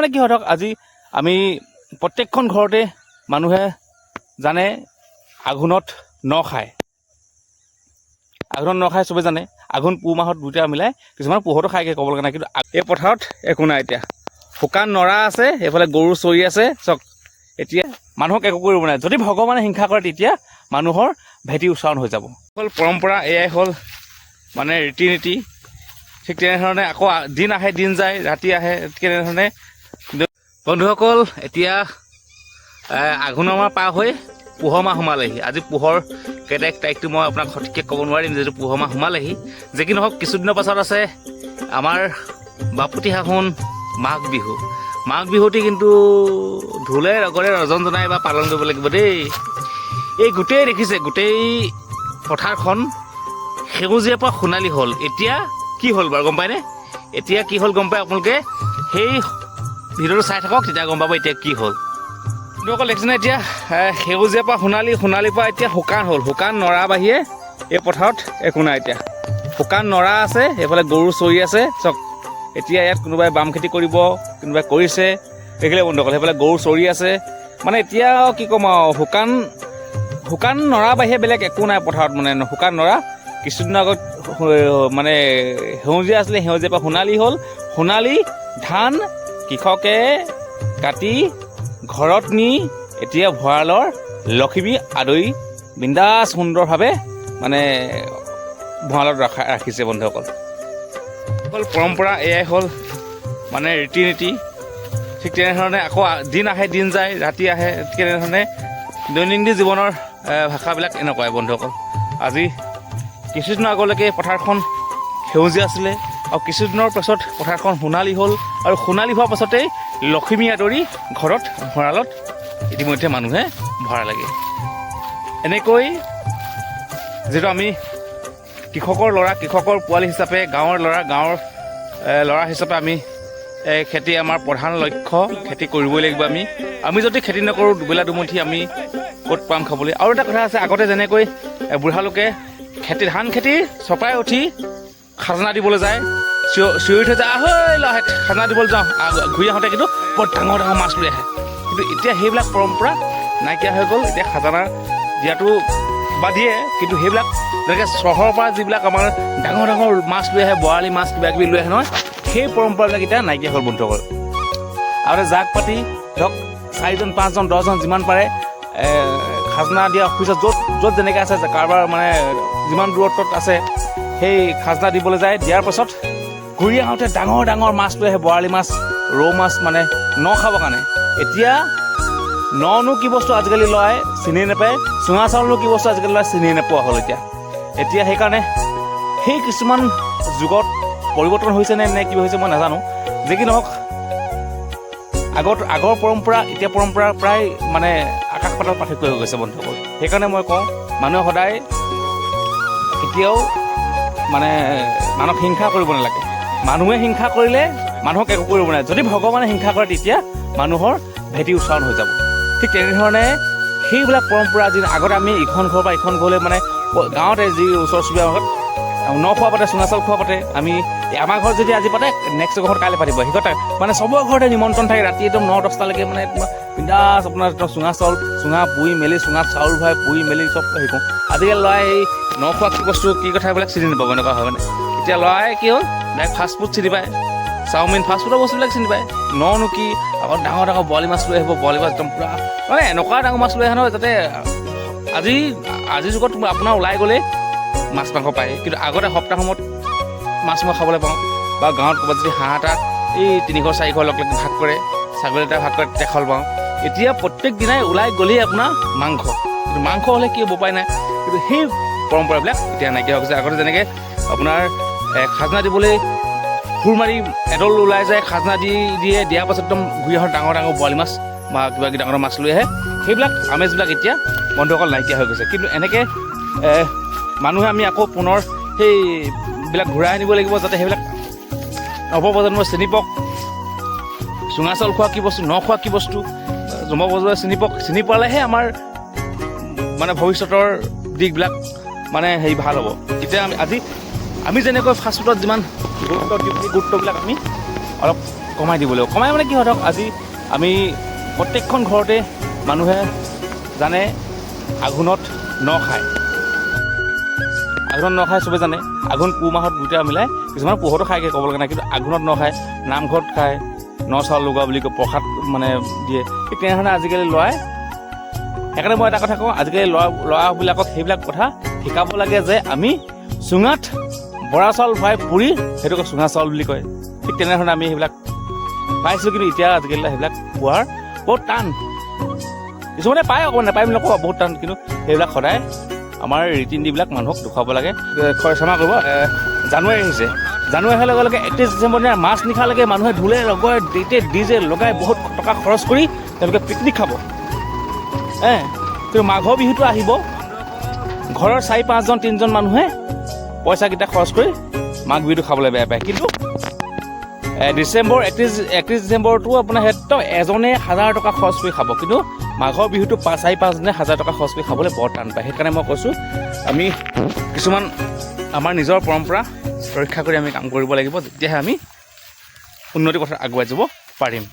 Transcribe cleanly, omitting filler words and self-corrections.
মানে কি হয় ধৰক আজি আমি প্ৰত্যেকখন ঘৰতে মানুহে জানে আঘোণত ন খায়। আঘোণত ন খায় চবে জানে। আঘোণ পুহ মাহত দুইটা মিলাই কিছুমান পুহতো খায়গৈ ক'বলৈ নাই, কিন্তু এই পথাৰত একো নাই। এতিয়া শুকান নৰা আছে, এইফালে গৰু চৰি আছে চক। এতিয়া মানুহক একো কৰিব নাই। যদি ভগৱানে হিংসা কৰে তেতিয়া মানুহৰ ভেটি উচ্চাৰণ হৈ যাব। হ'ল পৰম্পৰা, এয়াই হ'ল মানে ৰীতি নীতি। ঠিক তেনেধৰণে আকৌ দিন আহে দিন যায়, ৰাতি আহে, তেনেধৰণে বন্ধুসকল এতিয়া আঘোণৰ মাহ পাৰ হৈ পুহৰ মাহ সোমালেহি। আজি পুহৰ তাৰিখটো মই আপোনাক সঠিককৈ ক'ব নোৱাৰিম, যিহেতু পুহৰ মাহ সোমালেহি। যে কি নহওক কিছুদিনৰ পাছত আছে আমাৰ বাপুতিসাহোন মাঘ বিহু। মাঘ বিহুটি কিন্তু ঢোলে ৰগৰে ৰজন জনাই বা পালন কৰিব লাগিব দেই। এই গোটেই দেখিছে, গোটেই পথাৰখন সেউজীয়াৰ পৰা সোণালী হ'ল। এতিয়া কি হ'ল বাৰু গম পায়নে? এতিয়া কি হ'ল গম পায় আপোনালোকে? সেই ভিডিঅ'টো চাই থাকক, তেতিয়া গম পাব এতিয়া কি হ'ল। বন্ধুসকল দেখিছেনে এতিয়া সেউজীয়াৰ পৰা সোণালীৰ পৰা এতিয়া শুকান হ'ল। শুকান নৰা বাহিৰে এই পথাৰত একো নাই। এতিয়া শুকান নৰা আছে, এইফালে গৰু চৰি আছে চক। এতিয়া ইয়াত কোনোবাই বাম খেতি কৰিব, কোনোবাই কৰিছে, দেখিলে বন্ধুসকল সেইফালে গৰু চৰি আছে। মানে এতিয়া কি ক'ম আৰু, শুকান নৰা বাহিৰে বেলেগ একো নাই পথাৰত। মানে শুকান নৰা কিছুদিনৰ আগত মানে সেউজীয়া আছিলে, সেউজীয়াৰ পৰা সোণালী হ'ল। সোণালী ধান কৃষকে কাটি ঘৰত নি এতিয়া ভঁৰালৰ লখিমী আদৰি বিন্দাছ সুন্দৰভাৱে মানে ভঁৰালত ৰাখিছে বন্ধুসকল। অকল পৰম্পৰা, এয়াই হ'ল মানে ৰীতি নীতি। ঠিক তেনেধৰণে আকৌ দিন আহে দিন যায়, ৰাতি আহে, তেনেধৰণে দৈনন্দিন জীৱনৰ ভাষাবিলাক এনেকুৱাই বন্ধুসকল। আজি কিছুদিনৰ আগলৈকে পথাৰখন সেউজীয়া আছিলে, আৰু কিছুদিনৰ পাছত পথাৰখন সোণালী হ'ল। আৰু সোণালী হোৱাৰ পাছতেই লখিমী আদৰি ঘৰত ভঁৰালত ইতিমধ্যে মানুহে ভৰা লাগে। এনেকৈ যিহেতু আমি কৃষকৰ পোৱালি হিচাপে, গাঁৱৰ ল'ৰা হিচাপে আমি খেতি আমাৰ প্ৰধান লক্ষ্য। খেতি কৰিবই লাগিব আমি যদি খেতি নকৰোঁ দুবেলা দুমুঠি আমি ক'ত পাম খাবলৈ। আৰু এটা কথা আছে, আগতে যেনেকৈ বুঢ়ালোকে ধান খেতি চপাই উঠি খাজনা দিবলৈ যায়, চিঞৰি থৈ যায়, আহৈ ল'ৰাহঁত খাজনা দিবলৈ যাওঁ। ঘূৰি আহোঁতে কিন্তু বৰ ডাঙৰ ডাঙৰ মাছ লৈ আহে। কিন্তু এতিয়া সেইবিলাক পৰম্পৰা নাইকিয়া হৈ গ'ল। এতিয়া খাজানা দিয়াটো বা দিয়ে, কিন্তু সেইবিলাক যেনেকৈ চহৰৰ পৰা যিবিলাক আমাৰ ডাঙৰ ডাঙৰ মাছ লৈ আহে, বৰালি মাছ কিবা কিবি লৈ আহে নহয়, সেই পৰম্পৰাবিলাক এতিয়া নাইকিয়া হ'ল বন্ধুসকল। আগতে জাক পাতি ধৰক 4জন 5জন 10জন যিমান পাৰে খাজনা দিয়া অফিচত য'ত যেনেকৈ আছে, কাৰোবাৰ মানে যিমান দূৰত্বত আছে সেই খাজনা দিবলৈ যায়। দিয়াৰ পাছত ঘূৰি আহোঁতে ডাঙৰ ডাঙৰ মাছ লৈ আহে, বৰালি মাছ, ৰৌ মাছ, মানে ন খাবৰ কাৰণে। এতিয়া ননো কি বস্তু আজিকালি লয় চিনি নাপায়, চুঙা চাউলনো কি বস্তু আজিকালি লয় চিনি নোপোৱা হ'ল। এতিয়া সেইকাৰণে সেই কিছুমান যুগত পৰিৱৰ্তন হৈছে নে কি হৈছে মই নাজানো। যে কি নহওক আগৰ পৰম্পৰা এতিয়া পৰম্পৰা প্ৰায় মানে আকাশ পাতাল পাৰ্থক্য হৈ গৈছে বন্ধুসকল। সেইকাৰণে মই কওঁ মানুহে সদায় কেতিয়াও মানে মানুহক হিংসা কৰিব নালাগে। মানুহে হিংসা কৰিলে মানুহক একো কৰিব নাই। যদি ভগৱানে হিংসা কৰে তেতিয়া মানুহৰ ভেটি উচ্চাৰণ হৈ যাব। ঠিক তেনেধৰণে সেইবিলাক পৰম্পৰা আজি আগতে আমি ইখন ঘৰৰ পৰা ইখন ঘৰলৈ মানে গাঁৱতে যি ওচৰ চুবুৰীয়াৰ লগত ন খোৱা পাতে, চুঙা চাউল খোৱা পাতে। আমাৰ ঘৰত যদি আজি পাতে নেক্সট ঘৰত কাইলৈ পাতিব। সিহঁতে মানে চবৰ ঘৰতে নিমন্ত্ৰণ থাকে। ৰাতি একদম 9-10টালৈকে মানে বিন্দাছ আপোনাৰ চুঙা পুৰি মেলি, চুঙা চাউল ভৰাই পুৰি মেলি চব হেৰি কৰোঁ। আজিকালি ল'ৰাই এই ন খোৱা কি বস্তু কি কথা এইবিলাক চিনি নাপাব, এনেকুৱা হয় মানে। এতিয়া ল'ৰাই কি হ'ল ডাইৰেক্ট ফাষ্টফুড চিনি পায়, চাওমিন, ফাষ্টফুডৰ বস্তুবিলাক চিনি পায়। ননো কি আকৌ ডাঙৰ ডাঙৰ বৰালি মাছ লৈ আহিব, বৰালি মাছ একদম পূৰা মানে এনেকুৱা ডাঙৰ মাছ লৈ আহে নহয়, যাতে আজিৰ যুগত আপোনাৰ ওলাই গ'লে মাছ মাংস পায়। কিন্তু আগতে সপ্তাহত মাছ মই খাবলৈ পাওঁ, বা গাঁৱত ক'ৰবাত যদি হাঁহ এটা এই 3-4 লগ ভাগ কৰে, ছাগলী এটা ভাগ কৰে, তেতিয়া খাব পাওঁ। এতিয়া প্ৰত্যেক দিনাই ওলাই গ'লেই আপোনাৰ মাংস, কিন্তু মাংস হ'লে কি হ'ব উপায় নাই। কিন্তু সেই পৰম্পৰাবিলাক এতিয়া নাইকিয়া হৈ গৈছে। আগতে যেনেকৈ আপোনাৰ খাজনা দিবলৈ সুৰ মাৰি এডল ওলাই যায়, খাজনা দিয়াৰ পাছত একদম ঘূৰি আহোঁ ডাঙৰ ডাঙৰ বৰালি মাছ বা কিবা কিবি ডাঙৰ মাছ লৈ আহে। সেইবিলাক আমেজবিলাক এতিয়া বন্ধুসকল নাইকিয়া হৈ গৈছে। কিন্তু এনেকৈ মানুহে আমি আকৌ পুনৰ সেইবিলাক ঘূৰাই আনিব লাগিব, যাতে সেইবিলাক নৱপ্ৰজন্মই চিনি পাওক। চুঙা চাউল খোৱা কি বস্তু, ন খোৱা কি বস্তু নৱপ্ৰজন্মই চিনি পাওক। চিনি পালেহে আমাৰ মানে ভৱিষ্যতৰ দিশবিলাক মানে হেৰি ভাল হ'ব। এতিয়া আমি যেনেকৈ ফাষ্টফুডত যিমান গুৰুত্ব দিওঁ, সেই গুৰুত্ববিলাক আমি অলপ কমাই দিব লাগিব। কমাই মানে কি হয় ধৰক আজি আমি প্ৰত্যেকখন ঘৰতে মানুহে জানে আঘোণত ন খায়, আঘোণত ন খায় চবে জানে। আঘোণ পুহ মাহত দুইটা মিলাই কিছুমান পুহতো খায়গৈ ক'ব লগা নাই, কিন্তু আঘোণত ন খায়, নামঘৰত খায়, ন চাউল লগোৱা বুলি কয়, প্ৰসাদ মানে দিয়ে। ঠিক তেনেধৰণে আজিকালি ল'ৰাই, সেইকাৰণে মই এটা কথা কওঁ, আজিকালি ল'ৰাবিলাকক সেইবিলাক কথা শিকাব লাগে যে আমি চুঙাত বৰা চাউল ভৰাই পুৰি সেইটোক চুঙা চাউল বুলি কয়। ঠিক তেনেধৰণে আমি সেইবিলাক পাইছিলোঁ, কিন্তু এতিয়া আজিকালি সেইবিলাক পোৱাৰ বহুত টান। কিছুমানে পায়, অকণমান নাপায় বুলি নকওঁ, বহুত টান। কিন্তু সেইবিলাক সদায় আমাৰ ৰীতি নীতিবিলাক মানুহক দেখুৱাব লাগে। ক্ষমা কৰিব, জানুৱাৰী আহিছে, জানুৱাৰী অহাৰ লগে লগে 31 ডিচেম্বৰ দিনা মাছ নিশালৈকে মানুহে ঢোলে লগাই ডিজে লগাই বহুত টকা খৰচ কৰি তেওঁলোকে পিকনিক খাব। কিন্তু মাঘৰ বিহুটো আহিব, ঘৰৰ 4-5জন 3জন মানুহে পইচাকেইটা খৰচ কৰি মাঘ বিহুটো খাবলৈ বেয়া পায়। কিন্তু ডিচেম্বৰ 31 ডিচেম্বৰটো আপোনাৰ সেইটো এজনে 1000 টকা খৰচ কৰি খাব, কিন্তু মাঘৰ বিহুটো 4-5 দিনে 1000 টকা খৰচ কৰি খাবলৈ বৰ টান পায়। সেইকাৰণে মই কৈছোঁ, আমি কিছুমান আমাৰ নিজৰ পৰম্পৰা ৰক্ষা কৰি আমি কাম কৰিব লাগিব, তেতিয়াহে আমি উন্নতিৰ পথত আগুৱাই যাব পাৰিম।